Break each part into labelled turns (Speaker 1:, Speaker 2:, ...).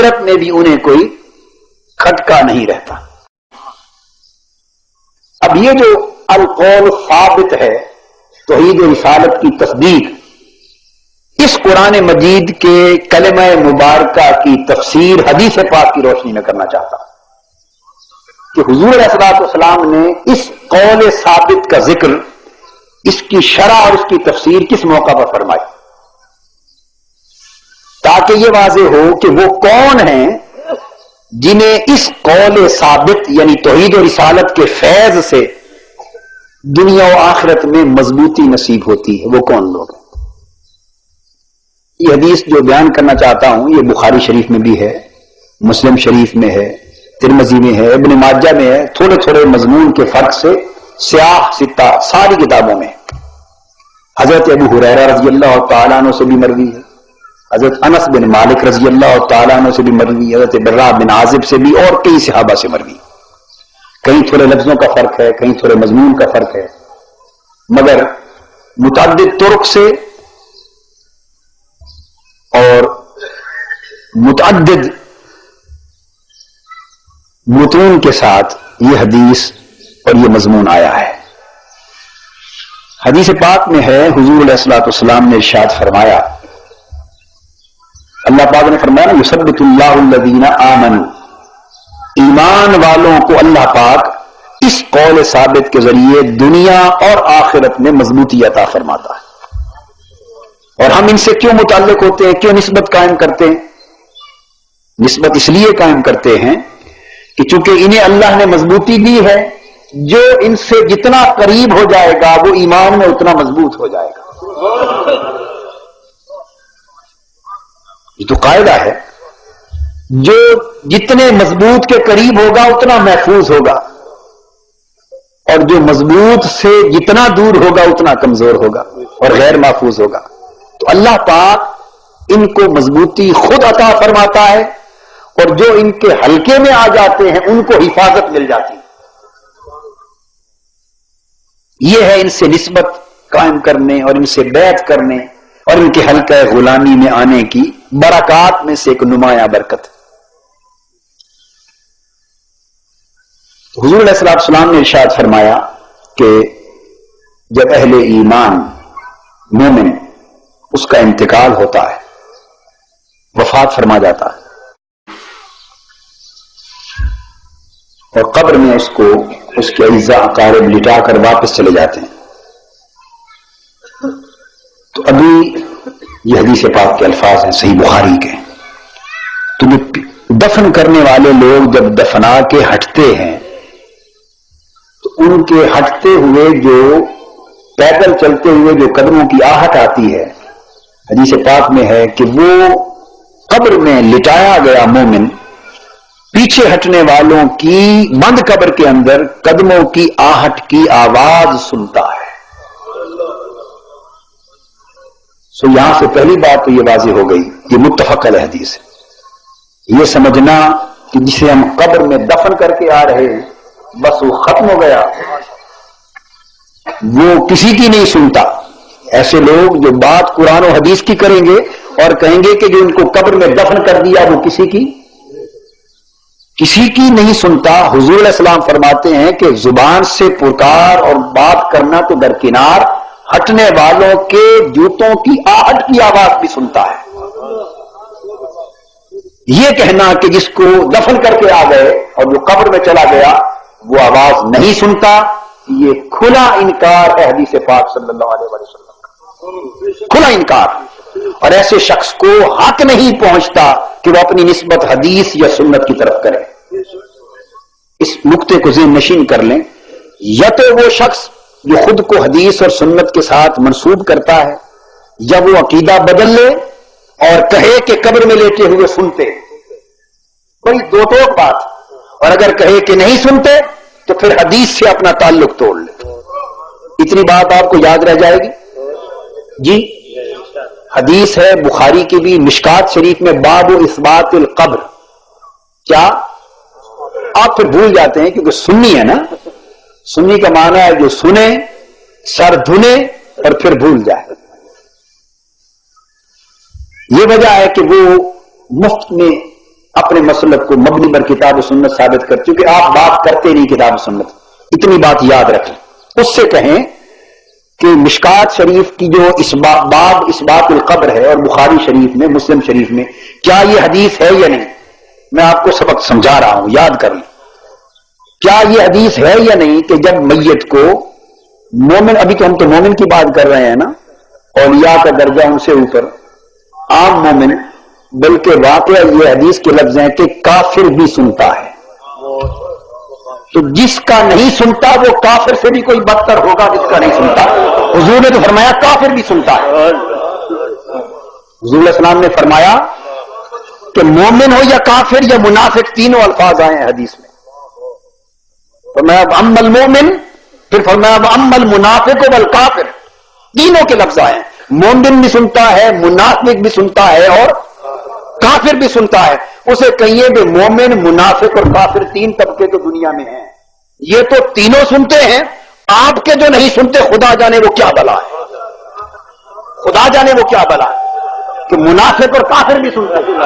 Speaker 1: آخرت میں بھی انہیں کوئی کھٹکا نہیں رہتا۔ اب یہ جو القول ثابت ہے توحید و رسالت کی تصدیق، اس قرآن مجید کے کلمہ مبارکہ کی تفسیر حدیث پاک کی روشنی میں کرنا چاہتا ہوں کہ حضور علیہ الصلوۃ والسلام نے اس قول ثابت کا ذکر، اس کی شرح اور اس کی تفسیر کس موقع پر فرمائی، تاکہ یہ واضح ہو کہ وہ کون ہیں جنہیں اس قول ثابت یعنی توحید و رسالت کے فیض سے دنیا و آخرت میں مضبوطی نصیب ہوتی ہے، وہ کون لوگ ہیں۔ یہ حدیث جو بیان کرنا چاہتا ہوں یہ بخاری شریف میں بھی ہے، مسلم شریف میں ہے، ترمذی میں ہے، ابن ماجہ میں ہے، تھوڑے تھوڑے مضمون کے فرق سے سیاہ ستہ ساری کتابوں میں۔ حضرت ابو ہریرہ رضی اللہ تعالیٰ عنہ سے بھی مروی ہے، حضرت انس بن مالک رضی اللہ تعالیٰ عنہ سے بھی مروی، حضرت براء بن عازب سے بھی، اور کئی صحابہ سے مروی۔ کہیں تھوڑے لفظوں کا فرق ہے، کہیں تھوڑے مضمون کا فرق ہے، مگر متعدد طرق سے اور متعدد متون کے ساتھ یہ حدیث اور یہ مضمون آیا ہے۔ حدیث پاک میں ہے، حضور علیہ الصلوۃ والسلام نے ارشاد فرمایا، اللہ پاک نے فرمایا یثبت اللہ الذین آمنوا، ایمان والوں کو اللہ پاک اس قول ثابت کے ذریعے دنیا اور آخرت میں مضبوطی عطا فرماتا ہے۔ اور ہم ان سے کیوں متعلق ہوتے ہیں، کیوں نسبت قائم کرتے ہیں؟ نسبت اس لیے قائم کرتے ہیں کہ چونکہ انہیں اللہ نے مضبوطی دی ہے، جو ان سے جتنا قریب ہو جائے گا وہ ایمان میں اتنا مضبوط ہو جائے گا۔ یہ تو قاعدہ ہے، جو جتنے مضبوط کے قریب ہوگا اتنا محفوظ ہوگا، اور جو مضبوط سے جتنا دور ہوگا اتنا کمزور ہوگا اور غیر محفوظ ہوگا۔ تو اللہ پاک ان کو مضبوطی خود عطا فرماتا ہے، اور جو ان کے حلقے میں آ جاتے ہیں ان کو حفاظت مل جاتی ہے۔ یہ ہے ان سے نسبت قائم کرنے اور ان سے بیعت کرنے اور ان کے حلقہ غلامی میں آنے کی برکات میں سے ایک نمایاں برکت۔ حضور علیہ السلام نے ارشاد فرمایا کہ جب اہل ایمان مومن اس کا انتقال ہوتا ہے، وفات فرما جاتا ہے، اور قبر میں اس کو اس کے اعزاء اقارب لٹا کر واپس چلے جاتے ہیں، تو ابھی یہ حدیث پاک کے الفاظ ہیں صحیح بخاری کے، تو دفن کرنے والے لوگ جب دفنا کے ہٹتے ہیں تو ان کے ہٹتے ہوئے جو پیدل چلتے ہوئے جو قدموں کی آہٹ آتی ہے، حدیث پاک میں ہے کہ وہ قبر میں لٹایا گیا مومن پیچھے ہٹنے والوں کی بند قبر کے اندر قدموں کی آہٹ کی آواز سنتا ہے۔ سو یہاں سے پہلی بات تو یہ واضح ہو گئی، یہ متفق علیہ حدیث ہے۔ یہ سمجھنا کہ جسے ہم قبر میں دفن کر کے آ رہے ہیں بس وہ ختم ہو گیا، وہ کسی کی نہیں سنتا۔ ایسے لوگ جو بات قرآن و حدیث کی کریں گے اور کہیں گے کہ جو ان کو قبر میں دفن کر دیا وہ کسی کی نہیں سنتا۔ حضور علیہ السلام فرماتے ہیں کہ زبان سے پکار اور بات کرنا تو درکنار، ہٹنے والوں کے جوتوں کی آہٹ کی آواز بھی سنتا ہے۔ یہ کہنا کہ جس کو دفن کر کے آ گئے اور جو قبر میں چلا گیا وہ آواز نہیں سنتا، یہ کھلا انکار ہے حدیث پاک صلی اللہ علیہ وسلم کا، کھلا انکار۔ اور ایسے شخص کو حق نہیں پہنچتا کہ وہ اپنی نسبت حدیث یا سنت کی طرف کرے۔ اس نقطے کو ذہن نشین کر لیں، یا تو وہ شخص جو خود کو حدیث اور سنت کے ساتھ منسوب کرتا ہے، یا وہ عقیدہ بدل لے اور کہے کہ قبر میں لیٹے ہوئے سنتے، کوئی دو ٹوک بات، اور اگر کہے کہ نہیں سنتے تو پھر حدیث سے اپنا تعلق توڑ لے۔ اتنی بات آپ کو یاد رہ جائے گی جی۔ حدیث ہے بخاری کی بھی، مشکات شریف میں، باب اثبات القبر۔ کیا آپ پھر بھول جاتے ہیں کیونکہ سنی ہے نا، سنی کا معنی ہے جو سنے، سر دھنے اور پھر بھول جائے۔ یہ وجہ ہے کہ وہ مفت میں اپنے مسلک کو مبنی بر کتاب و سنت ثابت کر چکے. آپ بات کرتے نہیں کتاب و سنت. اتنی بات یاد رکھیں. اس سے کہیں کہ مشکات شریف کی جو باب اثبات القبر ہے اور بخاری شریف میں مسلم شریف میں کیا یہ حدیث ہے یا نہیں؟ میں آپ کو سبق سمجھا رہا ہوں، یاد کر لیں. کیا یہ حدیث ہے یا نہیں کہ جب میت کو مومن، ابھی تو ہم تو مومن کی بات کر رہے ہیں نا، اولیاء کا درجہ ان سے اوپر، عام مومن، بلکہ واقعہ یہ حدیث کے لفظ ہیں کہ کافر بھی سنتا ہے. تو جس کا نہیں سنتا وہ کافر سے بھی کوئی بدتر ہوگا جس کا نہیں سنتا. حضور نے تو فرمایا کافر بھی سنتا ہے. حضور علیہ السلام نے فرمایا کہ مومن ہو یا کافر یا منافق، تینوں الفاظ آئے ہیں حدیث میں. فرمایا اب اما المومن، پھر فرمایا اب اما المنافق والکافر، تینوں کے لفظ آئے ہیں. مومن بھی سنتا ہے، منافق بھی سنتا ہے اور کافر بھی سنتا ہے. اسے کہیے کہ مومن، منافق اور کافر تین طبقے تو دنیا میں ہیں. یہ تو تینوں سنتے ہیں، آپ کے جو نہیں سنتے خدا جانے وہ کیا بلا ہے. خدا جانے وہ کیا بلا ہے کہ منافق اور کافر بھی سنتے ہیں.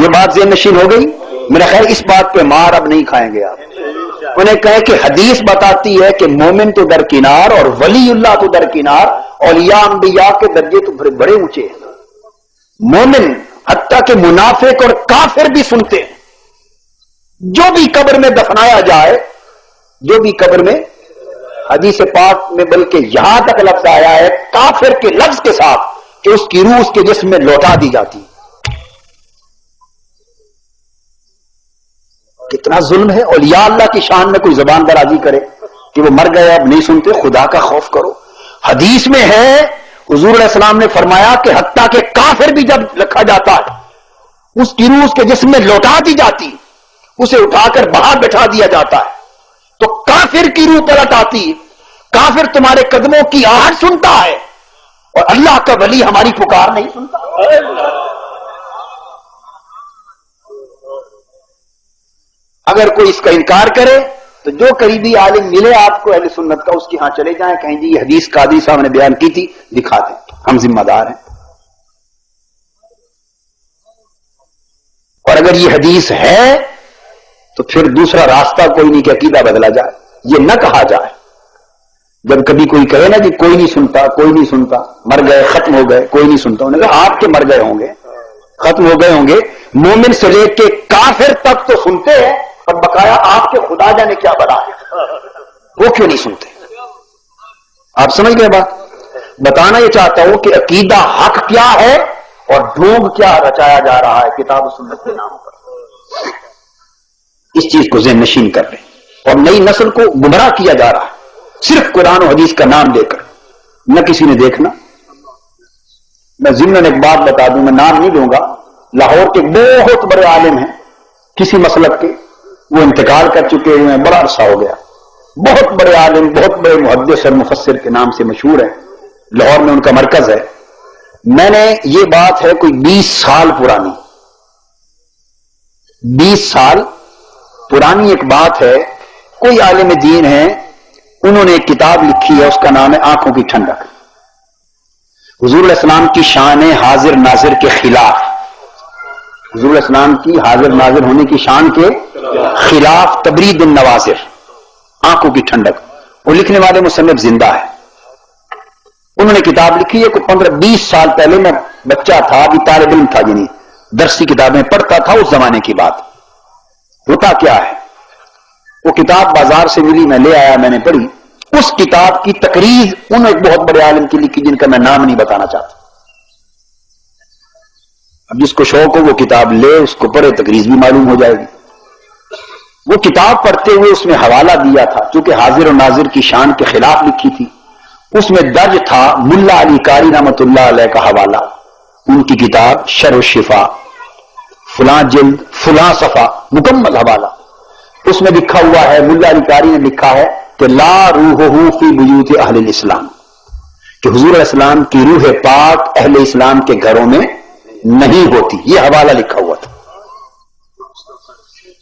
Speaker 1: یہ بات ذہن نشین ہو گئی. میرا خیر اس بات پہ مار اب نہیں کھائیں گے آپ. انہیں کہے کہ حدیث بتاتی ہے کہ مومن تو درکنار اور ولی اللہ تو درکنار، اولیاء انبیاء کے درجے تو بڑے اونچے ہیں. مومن حتیٰ کہ منافق اور کافر بھی سنتے ہیں. جو بھی قبر میں دفنایا جائے، جو بھی قبر میں، حدیث پاک میں بلکہ یہاں تک لفظ آیا ہے کافر کے لفظ کے ساتھ کہ اس کی روح اس کے جسم میں لوٹا دی جاتی. کتنا ظلم ہے. اولیاء اللہ کی شان میں کوئی زبان درازی کرے کہ وہ مر گئے اب نہیں سنتے. خدا کا خوف کرو. حدیث میں ہے حضور علیہ السلام نے فرمایا کہ حتیٰ کہ کافر بھی جب رکھا جاتا ہے اس کی روح اس کے جسم میں لوٹا دی جاتی، اسے اٹھا کر باہر بٹھا دیا جاتا ہے تو کافر کی روح پلٹ آتی. کافر تمہارے قدموں کی آہٹ سنتا ہے اور اللہ کا ولی ہماری پکار نہیں سنتا. اگر کوئی اس کا انکار کرے تو جو قریبی عالم ملے آپ کو اہل سنت کا، اس کے ہاں چلے جائیں، کہیں جی یہ حدیث قادری صاحب نے بیان کی تھی، دکھا دیں، ہم ذمہ دار ہیں. اور اگر یہ حدیث ہے تو پھر دوسرا راستہ کوئی نہیں کہ عقیدہ بدلا جائے. یہ نہ کہا جائے جب کبھی کوئی کہے نا کہ کوئی نہیں سنتا، کوئی نہیں سنتا، مر گئے، ختم ہو گئے، کوئی نہیں سنتا. انہوں نے کہا آپ کے مر گئے ہوں گے، ختم ہو گئے ہوں گے. مومن سے لے کے کافر تک تو سنتے ہیں، اور بقایا آپ کے خدا جانے کیا بلا ہے وہ کیوں نہیں سنتے. آپ سمجھ گئے بات. بتانا یہ چاہتا ہوں کہ عقیدہ حق کیا ہے اور ڈھونگ کیا رچایا جا رہا ہے کتاب و سنت کے نام پر. اس چیز کو ذہن نشین کر لیں. اور نئی نسل کو گمراہ کیا جا رہا ہے صرف قرآن و حدیث کا نام لے کر. نہ کسی نے دیکھنا. میں ضمن ایک بات بتا دوں، میں نام نہیں لوں گا. لاہور کے بہت بڑے عالم ہیں کسی مسلک کے، وہ انتقال کر چکے ہیں، بڑا عرصہ ہو گیا. بہت بڑے عالم، بہت بڑے محدث اور مفسر کے نام سے مشہور ہیں. لاہور میں ان کا مرکز ہے. میں نے یہ بات ہے کوئی 20 سال پرانی، 20 سال پرانی ایک بات ہے. کوئی عالم دین ہے، انہوں نے ایک کتاب لکھی ہے، اس کا نام ہے آنکھوں کی ٹھنڈک. حضور علیہ السلام کی شان حاضر ناظر کے خلاف، حضور علیہ السلام کی حاضر ناظر ہونے کی شان کے خلاف تبرید النواظر، آنکھوں کی ٹھنڈک. وہ لکھنے والے مصنف زندہ ہے. انہوں نے کتاب لکھی ہے. کوئی 15-20 سال پہلے میں بچہ تھا، ابھی طالب علم تھا، یعنی درسی کتابیں پڑھتا تھا اس زمانے کی بات. ہوتا کیا ہے، وہ کتاب بازار سے ملی، میں لے آیا، میں نے پڑھی. اس کتاب کی تقریر انہوں نے ایک بہت بڑے عالم کی لکھی جن کا میں نام نہیں بتانا چاہتا. اب جس کو شوق ہو وہ کتاب لے، اس کو پڑھے، تقریر بھی معلوم ہو جائے گی. وہ کتاب پڑھتے ہوئے اس میں حوالہ دیا تھا چونکہ حاضر و ناظر کی شان کے خلاف لکھی تھی. اس میں درج تھا ملا علی قاری رحمۃ اللہ علیہ کا حوالہ، ان کی کتاب شرح الشفا، فلاں جلد فلاں صفحہ، مکمل حوالہ. اس میں لکھا ہوا ہے، ملا علی قاری نے لکھا ہے کہ لا روحہ فی بیوت اہل الاسلام، کہ حضور علیہ السلام کی روح پاک اہل اسلام کے گھروں میں نہیں ہوتی. یہ حوالہ لکھا ہوا تھا.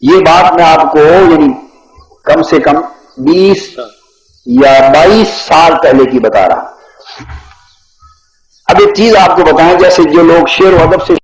Speaker 1: یہ بات میں آپ کو یعنی کم سے کم 20 یا 22 سال پہلے کی بتا رہا. اب ایک چیز آپ کو بتائیں، جیسے جو لوگ شعر و ادب سے